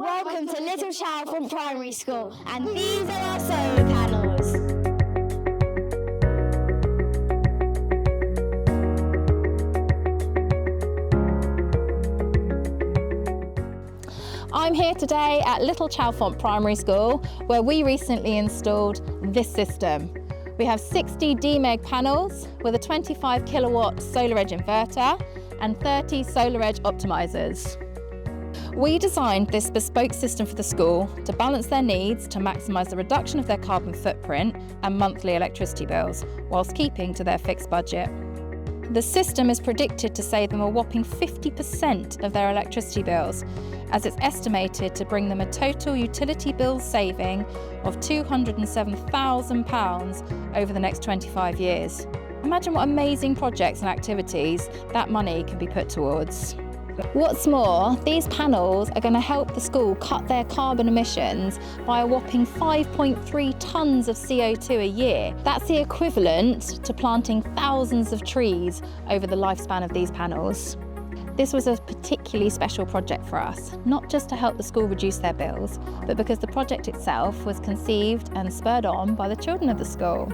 Welcome to Little Chalfont Primary School, and these are our solar panels. I'm here today at Little Chalfont Primary School, where we recently installed this system. We have 60 DMEG panels with a 25 kilowatt solar edge inverter and 30 solar edge optimizers. We designed this bespoke system for the school to balance their needs to maximise the reduction of their carbon footprint and monthly electricity bills, whilst keeping to their fixed budget. The system is predicted to save them a whopping 50% of their electricity bills, as it's estimated to bring them a total utility bill saving of £207,000 over the next 25 years. Imagine what amazing projects and activities that money can be put towards. What's more, these panels are going to help the school cut their carbon emissions by a whopping 5.3 tonnes of CO2 a year. That's the equivalent to planting thousands of trees over the lifespan of these panels. This was a particularly special project for us, not just to help the school reduce their bills, but because the project itself was conceived and spurred on by the children of the school.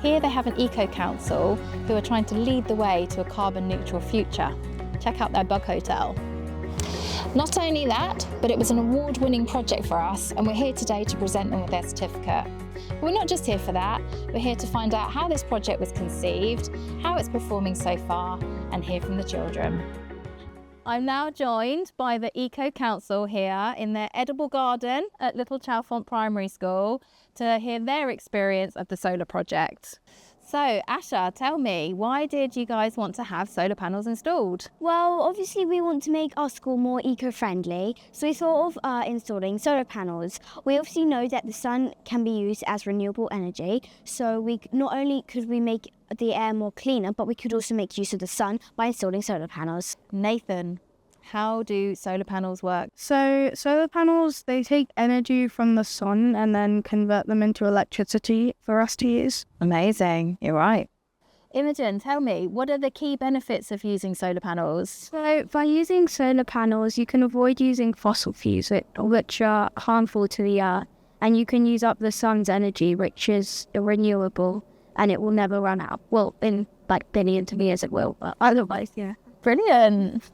Here they have an eco-council who are trying to lead the way to a carbon neutral future. Check out their bug hotel. Not only that, but it was an award-winning project for us, and we're here today to present them with their certificate. But we're not just here for that, we're here to find out how this project was conceived, how it's performing so far, and hear from the children. I'm now joined by the Eco Council here in their edible garden at Little Chalfont Primary School to hear their experience of the solar project. So, Asha, tell me, why did you guys want to have solar panels installed? Well, obviously we want to make our school more eco-friendly, so we thought of installing solar panels. We obviously know that the sun can be used as renewable energy, so we not only could we make the air more cleaner, but we could also make use of the sun by installing solar panels. Nathan, how do solar panels work? So solar panels, they take energy from the sun and then convert them into electricity for us to use. Amazing, you're right. Imogen, tell me, what are the key benefits of using solar panels? So by using solar panels, you can avoid using fossil fuels, which are harmful to the earth, and you can use up the sun's energy, which is renewable, and it will never run out. Well, in like billions of years it will, but otherwise, yeah. Brilliant.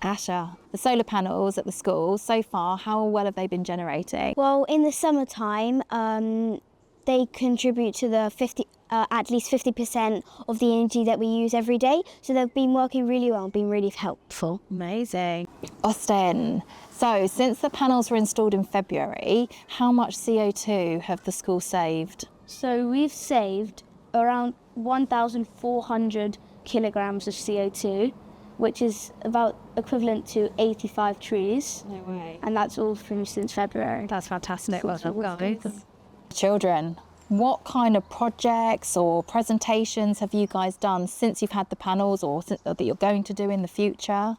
Asha, the solar panels at the school, so far, how well have they been generating? Well, in the summertime, they contribute to the at least 50% of the energy that we use every day. So they've been working really well and been really helpful. Amazing. Austin, so since the panels were installed in February, how much CO2 have the school saved? So we've saved around 1,400 kilograms of CO2, which is about equivalent to 85 trees. No way. And that's all from since February. That's fantastic. Well done, guys. Children, what kind of projects or presentations have you guys done since you've had the panels, or that you're going to do in the future?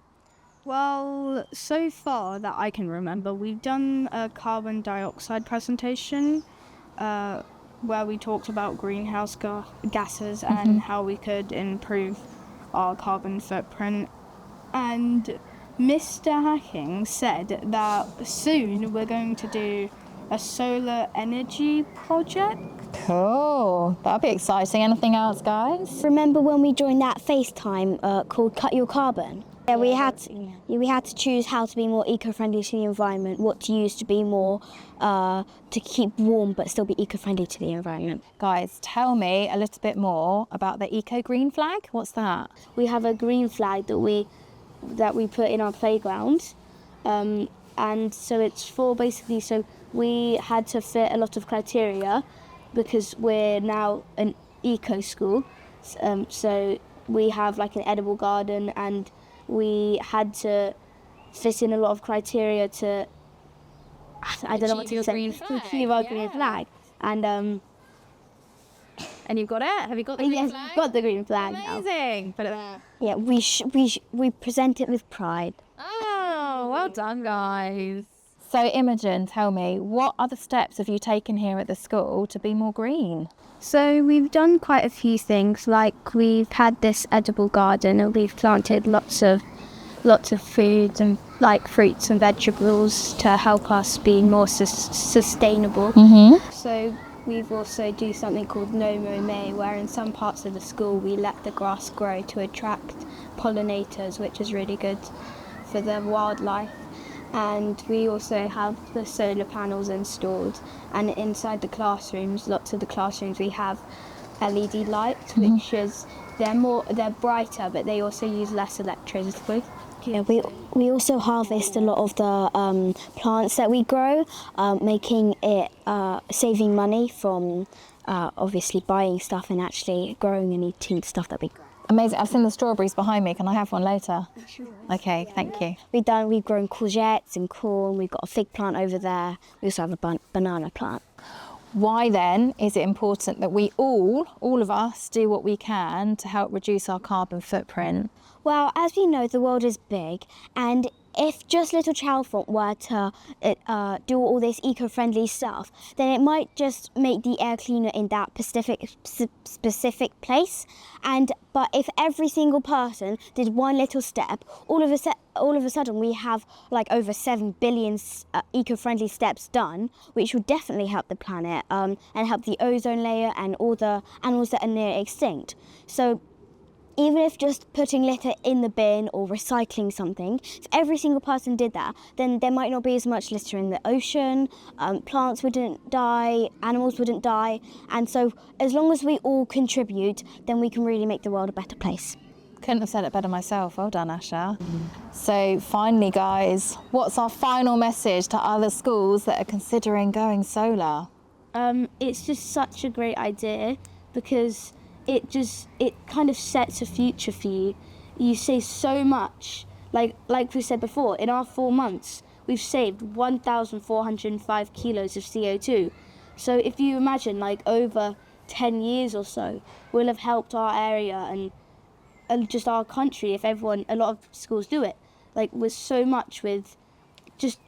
Well, so far that I can remember, we've done a carbon dioxide presentation where we talked about greenhouse gases and how we could improve our carbon footprint. And Mr. Hacking said that soon we're going to do a solar energy project. Cool, that'll be exciting. Anything else, guys? Remember when we joined that FaceTime called Cut Your Carbon? Yeah, we had to choose how to be more eco-friendly to the environment, what to use to be more, to keep warm but still be eco-friendly to the environment. Guys, tell me a little bit more about the eco-green flag. What's that? We have a green flag that we put in our playground. And so it's for basically, so we had to fit a lot of criteria because we're now an eco school. So we have like an edible garden, and we had to fit in a lot of criteria to, I don't know what to say, to achieve our green flag. And you've got it? Have you got the green flag? Yes, we've got the green flag. Amazing. Now. Put it there. Yeah, we present it with pride. Oh, well done, guys. So Imogen, tell me, what other steps have you taken here at the school to be more green? So we've done quite a few things, like we've had this edible garden and we've planted lots of foods and like fruits and vegetables to help us be more sustainable. So we've also do something called No Mow May, where in some parts of the school we let the grass grow to attract pollinators, which is really good for the wildlife. And we also have the solar panels installed, and inside the classrooms, lots of the classrooms, we have LED lights, which is they're brighter, but they also use less electricity. Yeah, we also harvest a lot of the plants that we grow, making it saving money from obviously buying stuff and actually growing and eating stuff that we grow. Amazing. I've seen the strawberries behind me. Can I have one later? Sure. Okay, thank you. We've grown courgettes and corn. We've got a fig plant over there. We also have a banana plant. Why then is it important that we all of us, do what we can to help reduce our carbon footprint? Well, as we know, the world is big, and if just Little Chalfont were to do all this eco-friendly stuff, then it might just make the air cleaner in that specific place. But if every single person did one little step, all of a sudden we have like over 7 billion eco-friendly steps done, which would definitely help the planet and help the ozone layer and all the animals that are near extinct. So even if just putting litter in the bin or recycling something, if every single person did that, then there might not be as much litter in the ocean, plants wouldn't die, animals wouldn't die, and so as long as we all contribute, then we can really make the world a better place. Couldn't have said it better myself. Well done, Asha. So finally, guys, what's our final message to other schools that are considering going solar? It's just such a great idea because it kind of sets a future for you. You save so much. Like we said before, in our 4 months, we've saved 1,405 kilos of CO2. So if you imagine, like over 10 years or so, we'll have helped our area and just our country if a lot of schools do it. Like with so much with just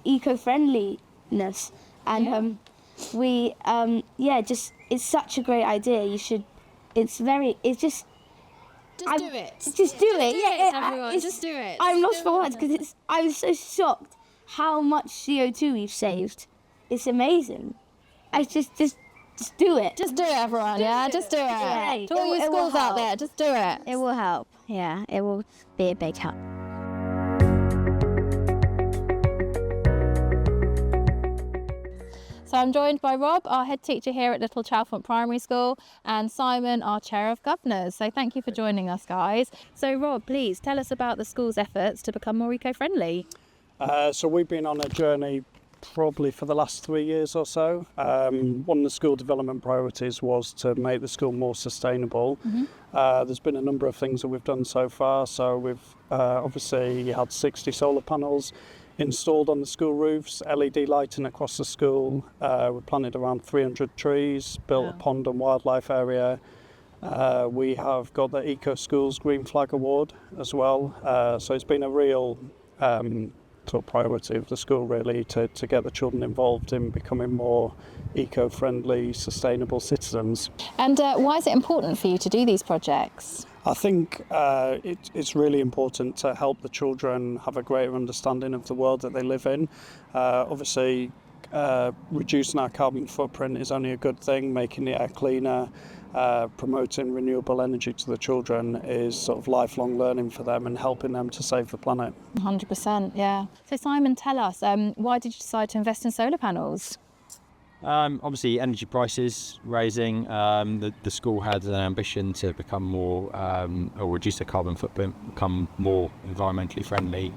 eco-friendliness and it's such a great idea. Just do it. Just do it. Everyone. Just do it. I'm lost for words because I'm so shocked how much CO2 we've saved. It's amazing. Just do it. Just do it, everyone. Just do it. Yeah. To all you schools out there, just do it. It will help. Yeah, it will be a big help. So I'm joined by Rob, our head teacher here at Little Chalfont Primary School, and Simon, our chair of governors. So thank you for joining us, guys. So Rob, please tell us about the school's efforts to become more eco-friendly. So we've been on a journey probably for the last 3 years or so. One of the school development priorities was to make the school more sustainable. There's been a number of things that we've done so far. So we've obviously had 60 solar panels installed on the school roofs, LED lighting across the school. We planted around 300 trees, built a pond and wildlife area. We have got the Eco Schools Green Flag Award as well. So it's been a real sort of priority of the school really to get the children involved in becoming more eco-friendly, sustainable citizens. And why is it important for you to do these projects? I think it's really important to help the children have a greater understanding of the world that they live in. Obviously, reducing our carbon footprint is only a good thing. Making the air cleaner, promoting renewable energy to the children is sort of lifelong learning for them and helping them to save the planet. 100%, yeah. So Simon, tell us, why did you decide to invest in solar panels? Obviously, energy prices rising. The school had an ambition to become more, or reduce their carbon footprint, become more environmentally friendly.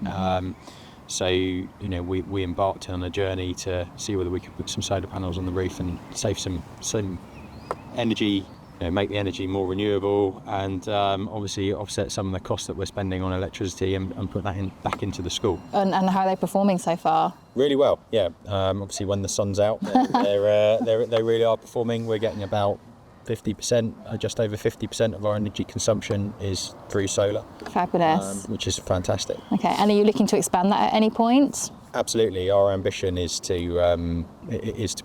So, we embarked on a journey to see whether we could put some solar panels on the roof and save some energy, make the energy more renewable, and obviously offset some of the costs that we're spending on electricity and put that back into the school. And how are they performing so far? Really well, yeah. Obviously, when the sun's out, they really are performing. We're getting about 50%, just over 50% of our energy consumption is through solar. Fabulous. Which is fantastic. Okay, and are you looking to expand that at any point? Absolutely, our ambition is to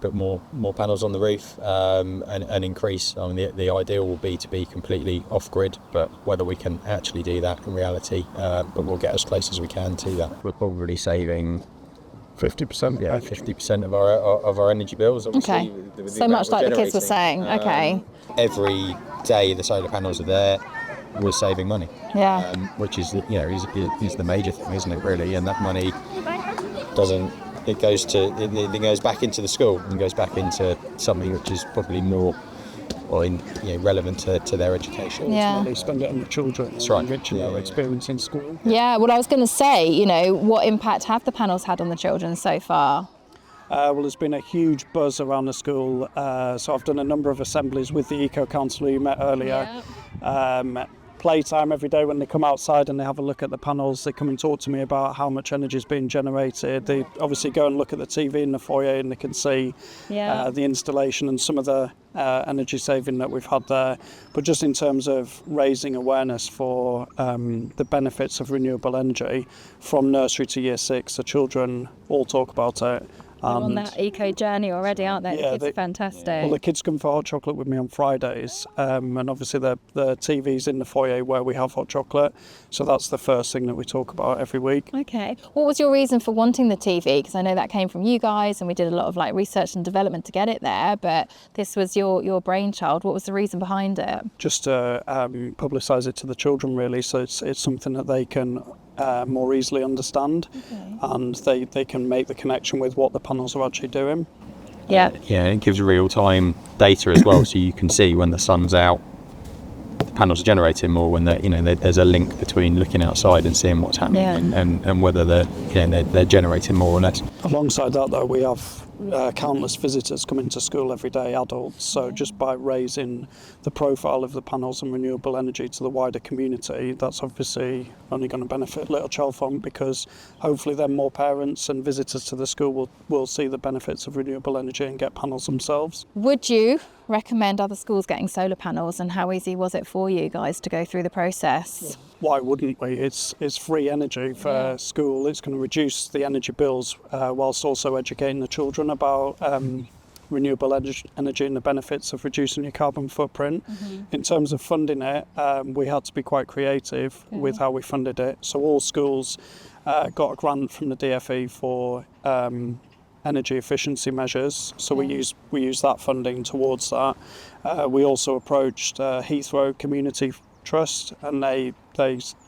put more panels on the roof and increase. I mean, the ideal will be to be completely off grid, but whether we can actually do that in reality, but we'll get as close as we can to that. We're probably saving 50%. Yeah, 50% of our energy bills. Okay, so much like the kids were saying. Okay, every day the solar panels are there, we're saving money. Yeah, which is is the major thing, isn't it? Really, and that money it goes back into the school and goes back into something which is probably more relevant to their education. Yeah. Ultimately spend it on the children. That's right. Enriching their experience in school. Yeah, well, I was going to say, what impact have the panels had on the children so far? Well, there's been a huge buzz around the school. So I've done a number of assemblies with the Eco Council you met earlier. Yeah. Playtime every day when they come outside and they have a look at the panels, they come and talk to me about how much energy is being generated. They obviously go and look at the TV in the foyer and they can see the installation and some of the energy saving that we've had there. But just in terms of raising awareness for the benefits of renewable energy from nursery to year 6, the children all talk about it. They're on that eco journey already, aren't they? Yeah, the kids are fantastic. Well, the kids come for hot chocolate with me on Fridays, and obviously the TV's in the foyer where we have hot chocolate, so that's the first thing that we talk about every week. Okay. What was your reason for wanting the TV? Because I know that came from you guys, and we did a lot of research and development to get it there, but this was your brainchild. What was the reason behind it? Just to publicise it to the children, really, so it's something that they can more easily understand, and they can make the connection with what the panels are actually doing. Yeah, it gives real-time data as well, so you can see when the sun's out, the panels are generating more. When there's a link between looking outside and seeing what's happening, and whether they're generating more or less. Alongside that, though, we have countless visitors coming to school every day, adults. So just by raising the profile of the panels and renewable energy to the wider community, that's obviously only going to benefit Little Chalfont, because hopefully then more parents and visitors to the school will see the benefits of renewable energy and get panels themselves. Would you recommend other schools getting solar panels, and how easy was it for you guys to go through the process? Why wouldn't we? It's free energy for school. It's going to reduce the energy bills whilst also educating the children about renewable energy and the benefits of reducing your carbon footprint. In terms of funding it, we had to be quite creative with how we funded it. So all schools got a grant from the DFE for energy efficiency measures. So we use that funding towards that. We also approached Heathrow Community Trust, and they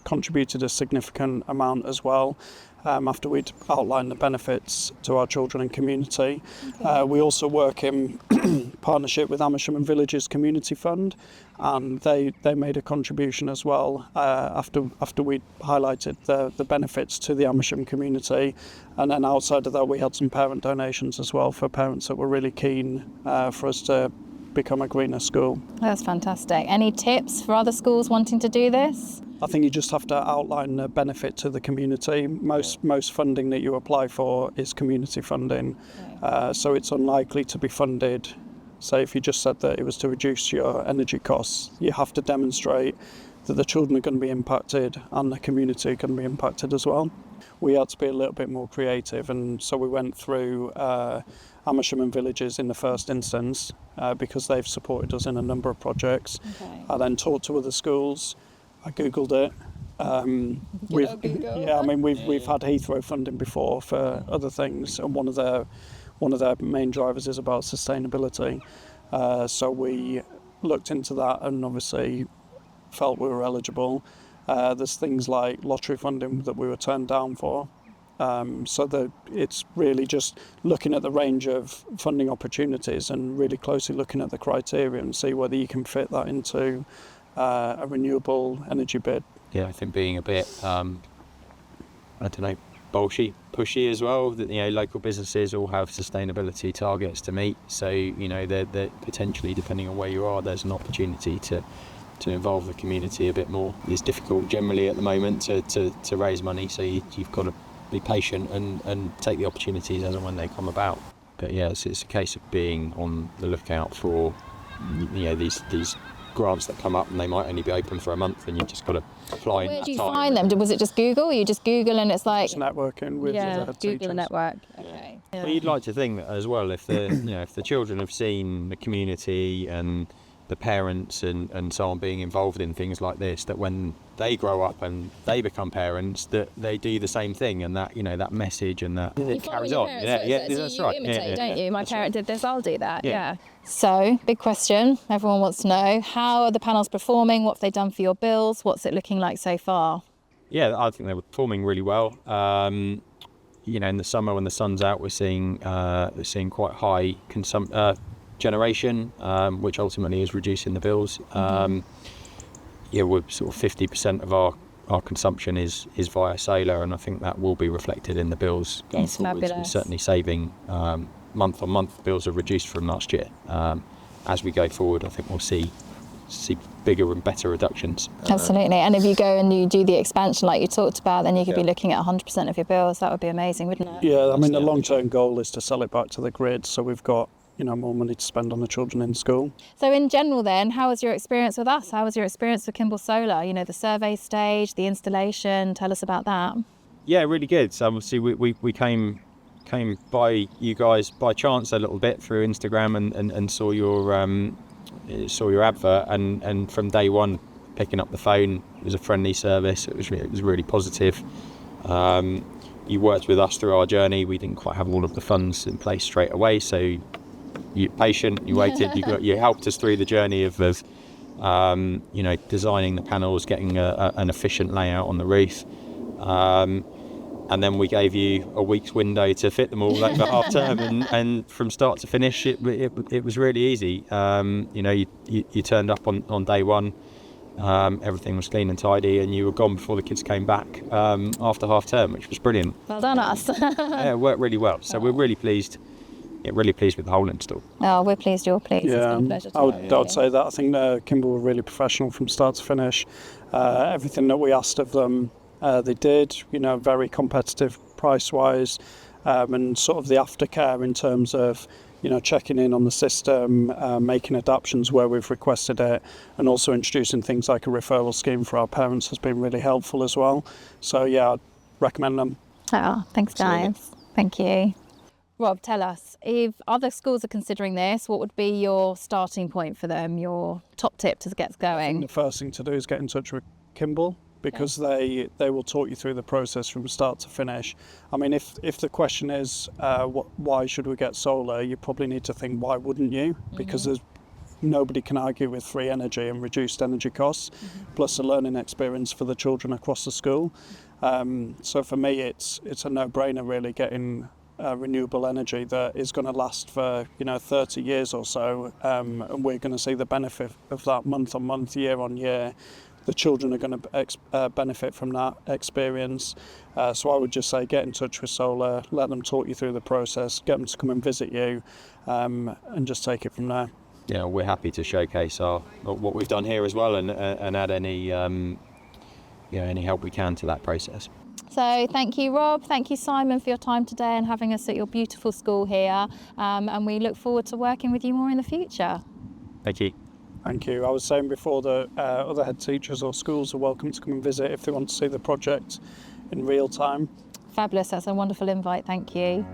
contributed a significant amount as well, after we'd outlined the benefits to our children and community. We also work in partnership with Amersham and Villages Community Fund, and they made a contribution as well after we highlighted the benefits to the Amersham community. And then outside of that, we had some parent donations as well for parents that were really keen for us to become a greener school. That's fantastic. Any tips for other schools wanting to do this? I think you just have to outline the benefit to the community. Most funding that you apply for is community funding, so it's unlikely to be funded. Say if you just said that it was to reduce your energy costs, you have to demonstrate that the children are going to be impacted and the community are going to be impacted as well. We had to be a little bit more creative, and so we went through Amersham and Villages in the first instance, because they've supported us in a number of projects. I then talked to other schools. I googled it. We've had Heathrow funding before for other things, and one of their main drivers is about sustainability. So we looked into that and obviously felt we were eligible. There's things like lottery funding that we were turned down for. So that it's really just looking at the range of funding opportunities and really closely looking at the criteria and see whether you can fit that into a renewable energy bid. Yeah, I think being a bit, pushy as well. That local businesses all have sustainability targets to meet. So they're potentially, depending on where you are, there's an opportunity to involve the community a bit more. It's difficult generally at the moment to raise money, so you've got to be patient and take the opportunities as and when they come about. But it's a case of being on the lookout for these grants that come up and they might only be open for a month, and you've just got to apply in Where that do you time. find them? Was it just Google? You just Google and it's like Just networking with Google teachers. the network. Okay. Well, you'd like to think that as well, if the if the children have seen the community and the parents and so on being involved in things like this, that when they grow up and they become parents, that they do the same thing, and that that message and that it carries on. That's right. Imitate, don't you? My That's parent did this, I'll do that. Yeah. Yeah. So, big question. Everyone wants to know, how are the panels performing? What have they done for your bills? What's it looking like so far? Yeah, I think they were performing really well. In the summer when the sun's out, we're seeing quite high generation, which ultimately is reducing the bills. We're sort of 50% of our consumption is via solar, and I think that will be reflected in the bills going It's forward. We're fabulous. certainly saving month on month. Bills are reduced from last year. As we go forward, I think we'll see bigger and better reductions. Absolutely. And if you go and you do the expansion like you talked about, then you could be looking at 100% of your bills. That would be amazing, wouldn't it? Yeah, I mean, the long-term goal is to sell it back to the grid, so we've got more money to spend on the children in school. So in general then, how was your experience with us? How was your experience with Kimble Solar? The survey stage, the installation, tell us about that. Yeah, really good. So obviously we came by you guys by chance a little bit through Instagram and saw your advert, and from day one picking up the phone, it was a friendly service. It was really positive. You worked with us through our journey. We didn't quite have all of the funds in place straight away, so you're patient, you waited, you helped us through the journey of designing the panels, getting an efficient layout on the roof, and then we gave you a week's window to fit them all over half term, and from start to finish it was really easy. You turned up on day one, everything was clean and tidy, and you were gone before the kids came back after half term, which was brilliant. Well done us. Yeah, it worked really well, so we're really pleased. Really pleased with the whole install. Oh, we're pleased you're pleased. It's been a pleasure to I work with would you. say that. I think Kimble were really professional from start to finish. Everything that we asked of them, they did. Very competitive price-wise, and sort of the aftercare in terms of checking in on the system, making adaptations where we've requested it, and also introducing things like a referral scheme for our parents has been really helpful as well. So yeah, I'd recommend them. Oh, thanks guys. Thank you. Rob, tell us, if other schools are considering this, what would be your starting point for them, your top tip to get going? The first thing to do is get in touch with Kimble, because they will talk you through the process from start to finish. I mean, if the question is why should we get solar, you probably need to think, why wouldn't you? Because nobody can argue with free energy and reduced energy costs, plus a learning experience for the children across the school. So for me, it's a no-brainer really, getting renewable energy that is going to last for 30 years or so, and we're going to see the benefit of that month on month, year on year. The children are going to benefit from that experience. So I would just say, get in touch with Solar, let them talk you through the process, get them to come and visit you, and just take it from there. Yeah, we're happy to showcase what we've done here as well, and add any help we can to that process. So thank you, Rob. Thank you, Simon, for your time today and having us at your beautiful school here. And we look forward to working with you more in the future. Thank you. Thank you. I was saying before that other head teachers or schools are welcome to come and visit if they want to see the project in real time. Fabulous. That's a wonderful invite. Thank you.